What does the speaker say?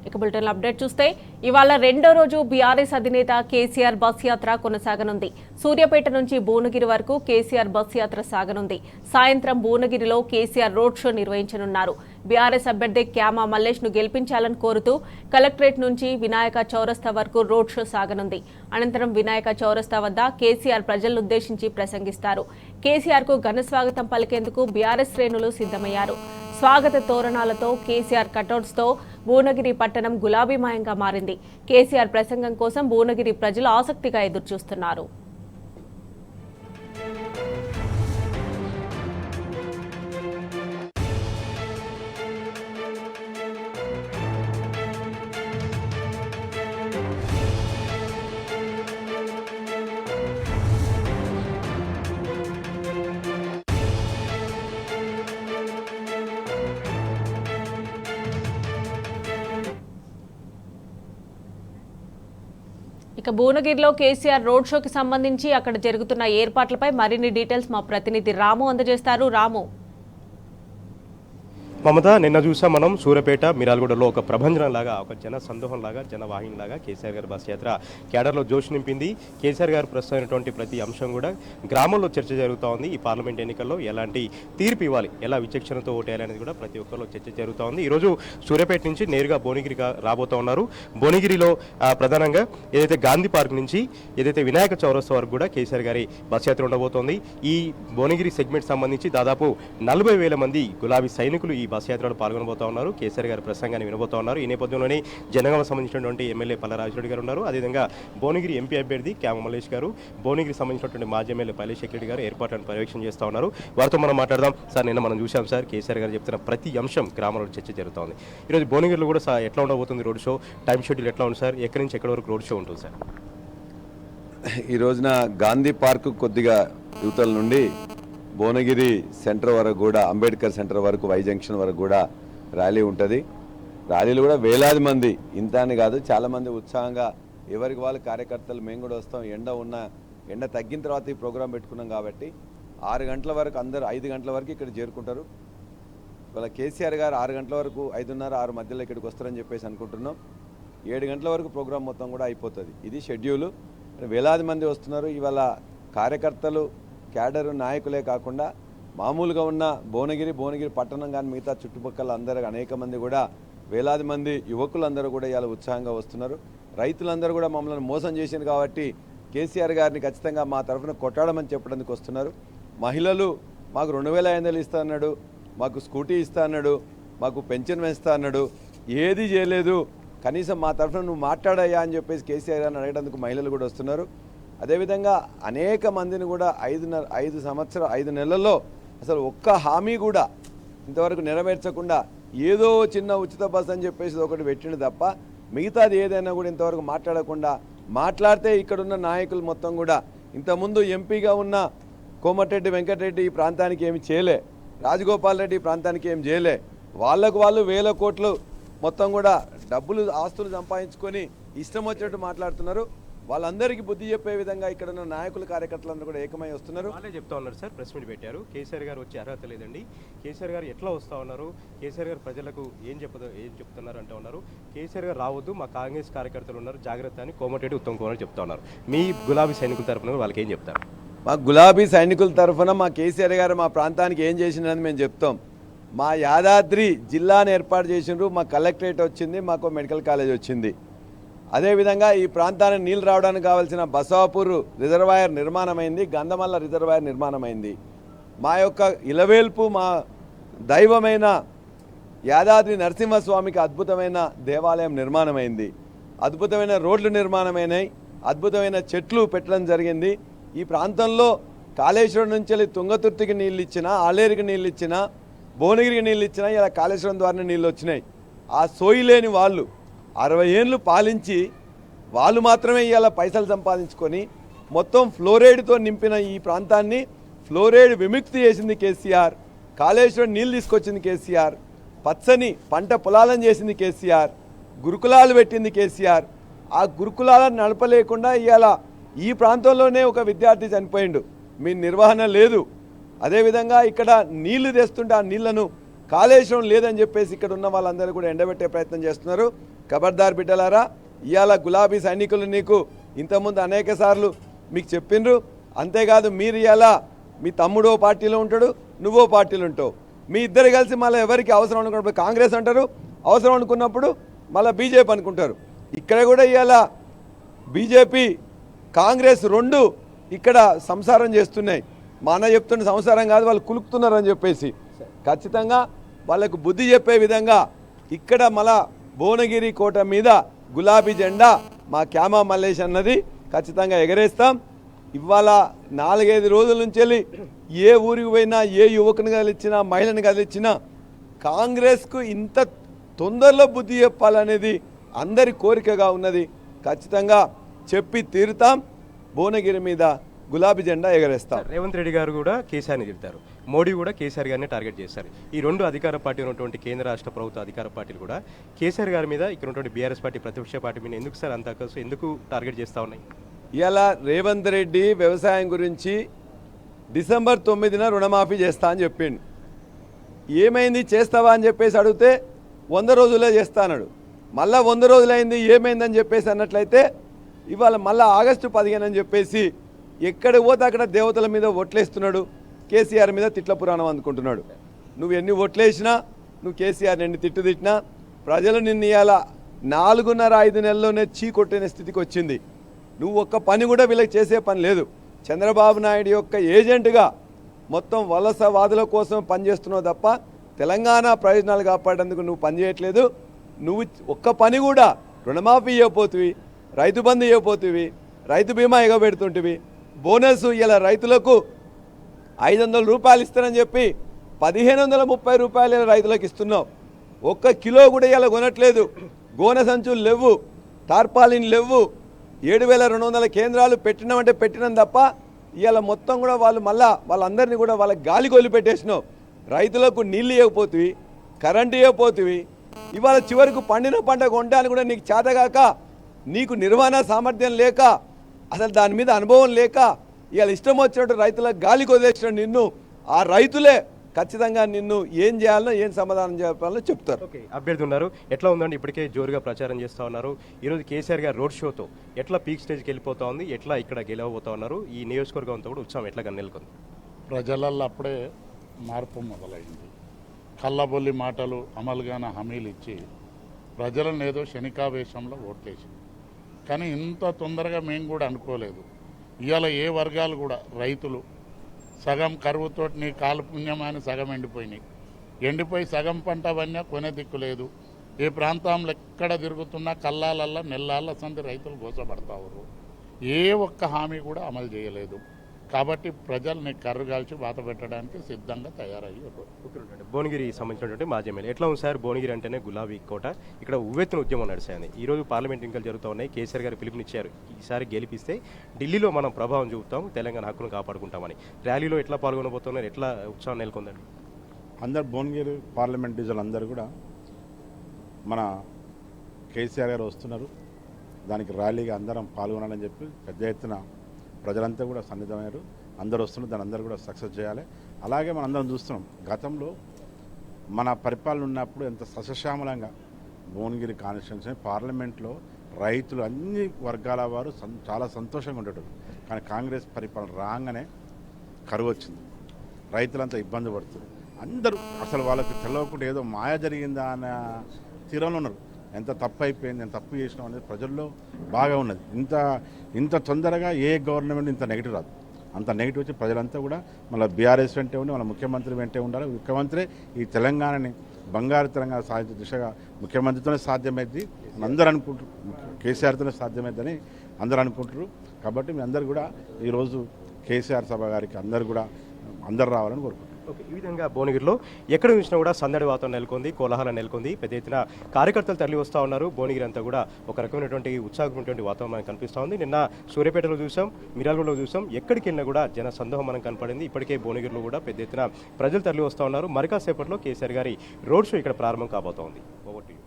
ఇక bulletin update చూస్తే ఇవాళ రెండో రోజు బీఆర్ఎస్ అధినేత కేసీఆర్ బస్ యాత్ర కొనసాగనుంది. సూర్యాపేట నుంచి భువనగిరి వరకు కేసీఆర్ బస్ యాత్ర సాగనుంది. సాయంత్రం భువనగిరిలో కేసీఆర్ రోడ్ షో నిర్వహించనున్నారు. బీఆర్ఎస్ అభ్యర్థి క్యామా మల్లేష్ ను గెలిపించాలని కోరుతూ కలెక్టరేట్ నుంచి వినాయక చౌరస్తా వరకు రోడ్ షో సాగనుంది. అనంతరం వినాయక చౌరస్తా వద్ద కేసీఆర్ ప్రజలను ఉద్దేశించి ప్రసంగిస్తారు. కేసీఆర్ కు ఘన స్వాగతం పలికేందుకు బీఆర్ఎస్ శ్రేణులు సిద్ధమయ్యారు. స్వాగత తోరణాలతో కేసీఆర్ కటౌట్స్ తో భువనగిరి పట్టణం గులాబీమయంగా మారింది. కేసీఆర్ ప్రసంగం కోసం భువనగిరి ప్రజలు ఆసక్తిగా ఎదురుచూస్తున్నారు. ఇక భువనగిరిలో కేసీఆర్ రోడ్ షోకి సంబంధించి అక్కడ జరుగుతున్న ఏర్పాట్లపై మరిన్ని డీటెయిల్స్ మా ప్రతినిధి రాము అందజేస్తారు. రాము, మమత, నిన్న చూసాం మనం సూర్యాపేట మిరాల్గూడలో ఒక ప్రభంజనం లాగా, ఒక జన సందోహం లాగా, జనవాహిని లాగా కేసీఆర్ గారి బస్ యాత్ర క్యాడర్లో జోష్ నింపింది. కేసీఆర్ గారు ప్రస్తుతమైనటువంటి ప్రతి అంశం కూడా గ్రామంలో చర్చ జరుగుతూ ఉంది. ఈ పార్లమెంట్ ఎన్నికల్లో ఎలాంటి తీర్పు ఇవ్వాలి, ఎలా విచక్షణతో ఓటేయాలనేది కూడా ప్రతి ఒక్కరిలో చర్చ జరుగుతూ ఉంది. ఈరోజు సూర్యాపేట నుంచి నేరుగా భువనగిరి రాబోతూ ఉన్నారు. భువనగిరిలో ప్రధానంగా ఏదైతే గాంధీ పార్క్ నుంచి ఏదైతే వినాయక చౌరస్తా వరకు కూడా కేసీఆర్ గారి బస్ యాత్ర ఉండబోతోంది. ఈ భువనగిరి సెగ్మెంట్ సంబంధించి దాదాపు 40,000 మంది గులాబీ సైనికులు ఈ బస్ యాత్రలో పాల్గొనబోతా ఉన్నారు. కేసీఆర్ గారి ప్రసంగాన్ని వినబోతా ఉన్నారు. ఈ నేపథ్యంలోనే జనగామ సంబంధించినటువంటి ఎమ్మెల్యే పల్లరాజరెడ్డి గారు ఉన్నారు. అదేవిధంగా భువనగిరి ఎంపీ అభ్యర్థి క్యామ మల్లేష్ గారు, భువనగిరి సంబంధించినటువంటి మాజీ ఎమ్మెల్యే పైలేశేఖర్ రెడ్డి గారు ఏర్పాట్లను పర్యవేక్షణ చేస్తూ ఉన్నారు. వారితో మనం మాట్లాడదాం. సార్, నిన్న మనం చూసాం సార్, కేసీఆర్ గారు చెప్తున్న ప్రతి అంశం గ్రామంలో చర్చ జరుగుతూ ఉంది. ఈరోజు భువనగిరిలో కూడా ఎట్లా ఉండబోతుంది రోడ్ షో, టైం షెడ్యూల్ ఎట్లా ఉంది సార్, ఎక్కడి నుంచి ఎక్కడి వరకు రోడ్ షో ఉంటుంది సార్? ఈ రోజున గాంధీ పార్క్ కొద్దిగా యువతల నుండి భువనగిరి సెంటర్ వరకు కూడా, అంబేద్కర్ సెంటర్ వరకు, వై జంక్షన్ వరకు కూడా ర్యాలీ ఉంటుంది. ర్యాలీలు కూడా వేలాది మంది, ఇంత అని కాదు, చాలామంది ఉత్సాహంగా ఎవరికి వాళ్ళు కార్యకర్తలు మేము కూడా వస్తాం. ఎండ తగ్గిన తర్వాత ఈ ప్రోగ్రాం పెట్టుకున్నాం కాబట్టి 6 గంటల వరకు అందరూ 5 గంటల వరకు ఇక్కడ చేరుకుంటారు. ఇవాళ కేసీఆర్ గారు 6 గంటల వరకు 5:30, 6 మధ్యలో ఇక్కడికి వస్తారని చెప్పేసి అనుకుంటున్నాం. 7 గంటల వరకు ప్రోగ్రాం మొత్తం కూడా అయిపోతుంది. ఇది షెడ్యూలు. వేలాది మంది వస్తున్నారు. ఇవాళ కార్యకర్తలు, క్యాడరు, నాయకులే కాకుండా మామూలుగా ఉన్న భువనగిరి పట్టణం కానీ మిగతా చుట్టుపక్కల అందరూ అనేక మంది కూడా, వేలాది మంది యువకులందరూ కూడా ఇవాళ ఉత్సాహంగా వస్తున్నారు. రైతులందరూ కూడా మమ్మల్ని మోసం చేసింది కాబట్టి కేసీఆర్ గారిని ఖచ్చితంగా మా తరఫున కొట్టాడమని చెప్పడానికి వస్తున్నారు. మహిళలు మాకు 2,500 ఇస్తా అన్నాడు, మాకు స్కూటీ ఇస్తా అన్నాడు, మాకు పెన్షన్ వేస్తా అన్నాడు, ఏది చేయలేదు, కనీసం మా తరఫున నువ్వు మాట్లాడాయా అని చెప్పేసి కేసీఆర్ గారిని అడగడానికి మహిళలు కూడా వస్తున్నారు. అదేవిధంగా అనేక మందిని కూడా 5 నెలల్లో అసలు ఒక్క హామీ కూడా ఇంతవరకు నెరవేర్చకుండా ఏదో చిన్న ఉచిత బస్ అని చెప్పేసి ఒకటి పెట్టిండు తప్ప మిగతాది ఏదైనా కూడా ఇంతవరకు మాట్లాడకుండా, మాట్లాడితే ఇక్కడున్న నాయకులు మొత్తం కూడా ఇంతకుముందు ఎంపీగా ఉన్న కోమటిరెడ్డి వెంకటరెడ్డి ఈ ప్రాంతానికి ఏమి చేయలే, రాజగోపాల్ రెడ్డి ఈ ప్రాంతానికి ఏం చేయలే, వాళ్ళకు వాళ్ళు 1000 కోట్లు మొత్తం కూడా డబ్బులు, ఆస్తులు సంపాదించుకొని ఇష్టం వచ్చినట్టు మాట్లాడుతున్నారు. వాళ్ళందరికీ బుద్ధి చెప్పే విధంగా ఇక్కడ ఉన్న నాయకులు, కార్యకర్తలందరూ కూడా ఏకమై వస్తున్నారు. వాళ్ళే చెప్తా ఉన్నారు సార్, ప్రెస్ మీట్ పెట్టారు. కేసీఆర్ గారు వచ్చే అర్హత లేదండి, కేసీఆర్ గారు ఎట్లా వస్తూ ఉన్నారు, కేసీఆర్ గారు ప్రజలకు ఏం చెప్తున్నారు అంటే ఉన్నారు. కేసీఆర్ గారు రావద్దు, మా కాంగ్రెస్ కార్యకర్తలు ఉన్నారు, జాగ్రత్త అని కోమటిరెడ్డి ఉత్తమ్ కుమార్ చెప్తా ఉన్నారు. మీ గులాబీ సైనికుల తరఫున వాళ్ళకి ఏం చెప్తారు? మా గులాబీ సైనికుల తరఫున మా కేసీఆర్ గారు మా ప్రాంతానికి ఏం చేసినని మేము చెప్తాం. మా యాదాద్రి జిల్లాను ఏర్పాటు చేసిండ్రు, మా కలెక్టరేట్ వచ్చింది, మాకు మెడికల్ కాలేజ్ వచ్చింది. అదేవిధంగా ఈ ప్రాంతానికి నీళ్ళు రావడానికి కావాల్సిన బసవాపూర్ రిజర్వాయర్ నిర్మాణమైంది, గంధమల్ల రిజర్వాయర్ నిర్మాణమైంది. మా యొక్క ఇలవేల్పు, మా దైవమైన యాదాద్రి నరసింహస్వామికి అద్భుతమైన దేవాలయం నిర్మాణమైంది, అద్భుతమైన రోడ్లు నిర్మాణమైనాయి, అద్భుతమైన చెట్లు పెట్టడం జరిగింది. ఈ ప్రాంతంలో కాళేశ్వరం నుంచి వెళ్ళి తుంగతుర్తికి నీళ్ళు ఇచ్చినా, ఆలేరుకి నీళ్ళు ఇచ్చినా, భువనగిరికి నీళ్ళు ఇచ్చినా ఇలా కాళేశ్వరం ద్వారానే నీళ్ళు వచ్చినాయి. ఆ సోయి లేని వాళ్ళు 60 ఏళ్ళు పాలించి వాళ్ళు మాత్రమే ఇవాళ పైసలు సంపాదించుకొని మొత్తం ఫ్లోరైడ్తో నింపిన ఈ ప్రాంతాన్ని ఫ్లోరైడ్ విముక్తి చేసింది కేసీఆర్. కాళేశ్వరం నీళ్ళు తీసుకొచ్చింది కేసీఆర్. పచ్చని పంట పొలాలను చేసింది కేసీఆర్. గురుకులాలు పెట్టింది కేసీఆర్. ఆ గురుకులాలను నడపలేకుండా ఇవాళ ఈ ప్రాంతంలోనే ఒక విద్యార్థి చనిపోయిండు, మీ నిర్వహణ లేదు. అదేవిధంగా ఇక్కడ నీళ్లు తెస్తుంటే ఆ నీళ్లను కాళేశ్వరం లేదని చెప్పేసి ఇక్కడ ఉన్న వాళ్ళందరూ కూడా ఎండబెట్టే ప్రయత్నం చేస్తున్నారు. ఖబర్దార్ బిడ్డలారా, ఇవాళ గులాబీ సైనికులు నీకు ఇంతకుముందు అనేక సార్లు మీకు చెప్పిండ్రు. అంతేకాదు మీరు ఇవాళ మీ తమ్ముడో పార్టీలో ఉంటాడు, నువ్వో పార్టీలో ఉంటావు. మీ ఇద్దరు కలిసి మళ్ళీ ఎవరికి అవసరం అనుకున్నప్పుడు కాంగ్రెస్ అంటారు, అవసరం అనుకున్నప్పుడు మళ్ళీ బీజేపీ అనుకుంటారు. ఇక్కడ కూడా ఇవాళ బీజేపీ కాంగ్రెస్ రెండు ఇక్కడ సంసారం చేస్తున్నాయి. మా అన్న చెప్తున్న సంసారం కాదు, వాళ్ళు కులుకుతున్నారని చెప్పేసి ఖచ్చితంగా వాళ్ళకు బుద్ధి చెప్పే విధంగా ఇక్కడ మళ్ళా భువనగిరి కోట మీద గులాబీ జెండా మా క్యామా మల్లేష్ అన్నది ఖచ్చితంగా ఎగరేస్తాం. ఇవాళ 4-5 రోజుల నుంచి వెళ్ళి ఏ ఊరికి పోయినా, ఏ యువకుని కదిలిచ్చినా, మహిళని కదిలిచ్చినా కాంగ్రెస్కు ఇంత తొందరలో బుద్ధి చెప్పాలనేది అందరి కోరికగా ఉన్నది. ఖచ్చితంగా చెప్పి తీరుతాం. భువనగిరి మీద గులాబీ జెండా ఎగరేస్తాం. రేవంత్ రెడ్డి గారు కూడా కేసీఆర్ని తిడతారు, మోడీ కూడా కేసీఆర్ గారిని టార్గెట్ చేస్తారు. ఈ రెండు అధికార పార్టీ ఉన్నటువంటి కేంద్ర రాష్ట్ర ప్రభుత్వ అధికార పార్టీలు కూడా కేసీఆర్ గారి మీద, ఇక్కడ ఉన్నటువంటి బీఆర్ఎస్ పార్టీ ప్రతిపక్ష పార్టీ మీద ఎందుకు సార్ అంత అక్కసు ఎందుకు టార్గెట్ చేస్తూ ఉన్నాయి? ఇలా రేవంత్ రెడ్డి వ్యవసాయం గురించి డిసెంబర్ 9న రుణమాఫీ చేస్తా అని చెప్పిండు. ఏమైంది చేస్తావా అని చెప్పేసి అడిగితే 100 రోజులే చేస్తా అన్నాడు. మళ్ళీ 100 రోజులైంది ఏమైందని చెప్పేసి అన్నట్లయితే ఇవాళ మళ్ళీ ఆగస్టు 15 అని చెప్పేసి ఎక్కడికి పోతే అక్కడ దేవతల మీద ఓట్లేస్తున్నాడు, కేసీఆర్ మీద తిట్ల పురాణం అందుకుంటున్నాడు. నువ్వు ఎన్ని ఓట్లేసినా, నువ్వు కేసీఆర్ ఎన్ని తిట్టు తిట్టినా ప్రజలు నిన్ను ఇవాళ 4.5 నెలల్లోనే చీకొట్టిన స్థితికి వచ్చింది. నువ్వు ఒక్క పని కూడా వీళ్ళకి చేసే పని లేదు. చంద్రబాబు నాయుడు యొక్క ఏజెంట్గా మొత్తం వలసవాదుల కోసం పనిచేస్తున్నావు తప్ప తెలంగాణ ప్రయోజనాలు కాపాడేందుకు నువ్వు పనిచేయట్లేదు. నువ్వు ఒక్క పని కూడా రుణమాఫీ ఇవ్వబోతువి, రైతు బంధు ఇవ్వబోతువి, రైతు బీమా ఎగబెడుతుంటివి, బోనస్ ఇలా రైతులకు 500 రూపాయలు ఇస్తానని చెప్పి 1530 రూపాయలు రైతులకు ఇస్తున్నావు. ఒక్క కిలో కూడా ఇలా కొనట్లేదు. గోనె సంచులు లేవు, టార్పాలిన్ లేవు. 7200 కేంద్రాలు పెట్టినామంటే పెట్టినాం తప్ప ఇవాళ మొత్తం కూడా వాళ్ళు మళ్ళా వాళ్ళందరినీ కూడా వాళ్ళ గాలి కొలి పెట్టేసినావు. రైతులకు నీళ్ళు ఇవ్వకపోతువి, కరెంటు ఇవ్వకపోతువి. ఇవాళ చివరికి పండిన పంట కొనడానికి కూడా నీకు చేతగాక, నీకు నిర్వహణ సామర్థ్యం లేక, అసలు దాని మీద అనుభవం లేక ఇవాళ ఇష్టం వచ్చినట్టు రైతులకు గాలి కొదిలేసిన నిన్ను ఆ రైతులే ఖచ్చితంగా నిన్ను ఏం చేయాలనో, ఏం సమాధానం చెప్పాలనో చెప్తారు. ఓకే, అభ్యర్థి ఉన్నారు, ఎట్లా ఉందండి? ఇప్పటికే జోరుగా ప్రచారం చేస్తూ ఉన్నారు. ఈరోజు కేసీఆర్ గారు రోడ్ షోతో ఎట్లా పీక్ స్టేజ్కి వెళ్ళిపోతా ఉంది, ఎట్లా ఇక్కడ గెలవబోతా ఉన్నారు, ఈ నియోజకవర్గంతో కూడా ఉత్సవం ఎట్లా నెలకొంది? ప్రజలల్లో అప్పుడే మార్పు మొదలైంది. కళ్ళబొల్లి మాటలు, అమలుగాన హామీలు ఇచ్చి ప్రజలను ఏదో శనికావేశంలో ఓట్లేసి, కానీ ఇంత తొందరగా మేము కూడా అనుకోలేదు. ఇవాళ ఏ వర్గాలు కూడా రైతులు సగం కరువుతో నీ కాలు పుణ్యమాని సగం ఎండిపోయి సగం పంట అవన్నీ కొనే దిక్కు లేదు. ఏ ప్రాంతంలో ఎక్కడ తిరుగుతున్నా కల్లాలల్లా నెల్లాళ్ళ సంది రైతులు గోసపడతారు. ఏ ఒక్క హామీ కూడా అమలు చేయలేదు. కాబట్టి ప్రజల్ని కర్రు కాల్చి వాత పెట్టడానికి సిద్ధంగా తయారయ్యారు. భువనగిరి సంబంధించినటువంటి మాజీ ఎమ్మెల్యే ఎట్లా ఉంది సార్? భువనగిరి అంటేనే గులాబీ కోట, ఇక్కడ ఉవ్వెత్తున ఉద్యమం నడిచాయని. ఈరోజు పార్లమెంట్ ఎన్నికలు జరుగుతూ ఉన్నాయి. కేసీఆర్ గారు పిలుపునిచ్చారు, ఈసారి గెలిపిస్తే ఢిల్లీలో మనం ప్రభావం చూపుతాం, తెలంగాణ హక్కును కాపాడుకుంటామని. ర్యాలీలో ఎట్లా పాల్గొనబోతున్నారు, ఎట్లా ఉత్సాహం నెలకొందండి? అందరు భువనగిరి పార్లమెంట్ డివిజన్ అందరూ కూడా మన కేసీఆర్ గారు వస్తున్నారు, దానికి ర్యాలీగా అందరం పాల్గొనాలని చెప్పి పెద్ద ఎత్తున ప్రజలంతా కూడా సన్నిధమయ్యారు. అందరూ వస్తున్నారు, దాన్ని అందరూ కూడా సక్సెస్ చేయాలి. అలాగే మనం అందరం చూస్తున్నాం, గతంలో మన పరిపాలన ఉన్నప్పుడు ఎంత సస్యశ్యామలంగా భువనగిరి కాన్స్టిట్యున్సీ పార్లమెంట్లో రైతులు అన్ని వర్గాల వారు చాలా సంతోషంగా ఉండేటారు. కానీ కాంగ్రెస్ పరిపాలన రాగానే కరువు వచ్చింది, రైతులంతా ఇబ్బంది పడుతుంది. అందరూ అసలు వాళ్ళకి తెలియకుండా ఏదో మాయ జరిగిందా అన్న తీరంలో ఉన్నారు. ఎంత తప్పు అయిపోయింది, ఎంత తప్పు చేసినాం అనేది ప్రజల్లో బాగా ఉన్నది. ఇంత తొందరగా ఏ గవర్నమెంట్ ఇంత నెగిటివ్ రాదు. అంత నెగిటివ్ వచ్చి ప్రజలంతా కూడా మళ్ళీ బీఆర్ఎస్ వెంటే ఉండి మన ముఖ్యమంత్రి వెంటే ఉండాలి. ముఖ్యమంత్రి ఈ తెలంగాణని బంగారు తెలంగాణ సాధించే దిశగా ముఖ్యమంత్రితోనే సాధ్యమైంది అందరూ అనుకుంటారు, కేసీఆర్తోనే సాధ్యమైందని అందరూ అనుకుంటారు. కాబట్టి మీ అందరు కూడా ఈరోజు కేసీఆర్ సభ గారికి అందరు రావాలని కోరుకుంటున్నారు. ఓకే, ఈ విధంగా భువనగిరిలో ఎక్కడ చూసినా కూడా సందడి వాతావరణం నెలకొంది, కోలాహలం నెలకొంది. పెద్ద ఎత్తున కార్యకర్తలు తరలి వస్తూ ఉన్నారు. భువనగిరి అంతా కూడా ఒక రకమైనటువంటి ఉత్సాహమైనటువంటి వాతావరణం మనకు కనిపిస్తూ ఉంది. నిన్న సూర్యాపేటలో చూసాం, మిర్యాలగూడలో చూసాం, ఎక్కడికి వెళ్ళినా కూడా జన సందోహం మనకు కనపడింది. ఇప్పటికే భువనగిరిలో కూడా పెద్ద ఎత్తున ప్రజలు తరలి వస్తూ ఉన్నారు. మరి కాసేపట్లో కేసీఆర్ గారి రోడ్ షో ఇక్కడ ప్రారంభం కాబోతోంది. Over to you.